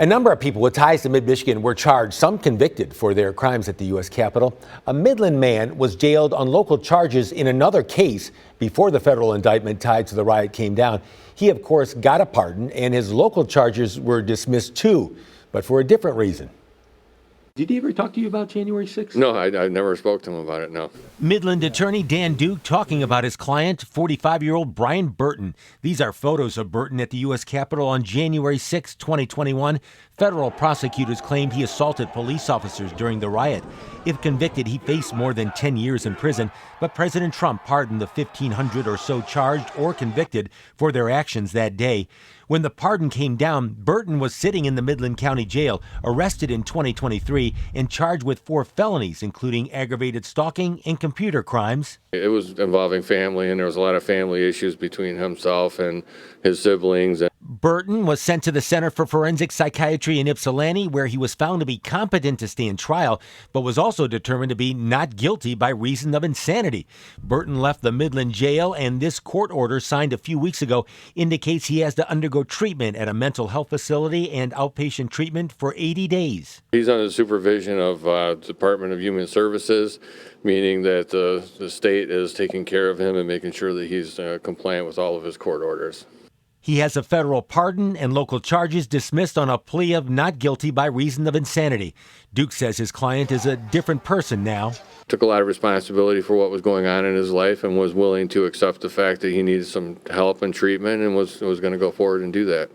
A number of people with ties to Mid-Michigan were charged, some convicted for their crimes at the U.S. Capitol. A Midland man was jailed on local charges in another case before the federal indictment tied to the riot came down. He, of course, got a pardon, and his local charges were dismissed too, but for a different reason. Did he ever talk to you about January 6th? No, I never spoke to him about it, no. Midland attorney Dan Duke talking about his client, 45-year-old Brien Burton. These are photos of Burton at the U.S. Capitol on January 6, 2021. Federal prosecutors claimed he assaulted police officers during the riot. If convicted, he faced more than 10 years in prison, but President Trump pardoned the 1,500 or so charged or convicted for their actions that day. When the pardon came down, Burton was sitting in the Midland County Jail, arrested in 2023 and charged with 4 felonies, including aggravated stalking and computer crimes. It was involving family, and there was a lot of family issues between himself and his siblings. Burton was sent to the Center for Forensic Psychiatry in Ypsilanti, where he was found to be competent to stand trial, but was also determined to be not guilty by reason of insanity. Burton left the Midland jail, and this court order signed a few weeks ago indicates he has to undergo treatment at a mental health facility and outpatient treatment for 80 days. He's under the supervision of Department of Human Services, meaning that the state is taking care of him and making sure that he's compliant with all of his court orders. He has a federal pardon and local charges dismissed on a plea of not guilty by reason of insanity. Duke says his client is a different person now. Took a lot of responsibility for what was going on in his life and was willing to accept the fact that he needed some help and treatment and was going to go forward and do that.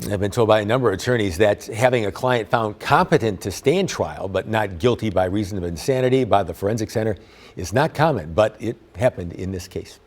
I've been told by a number of attorneys that having a client found competent to stand trial but not guilty by reason of insanity by the Forensic Center is not common, but it happened in this case.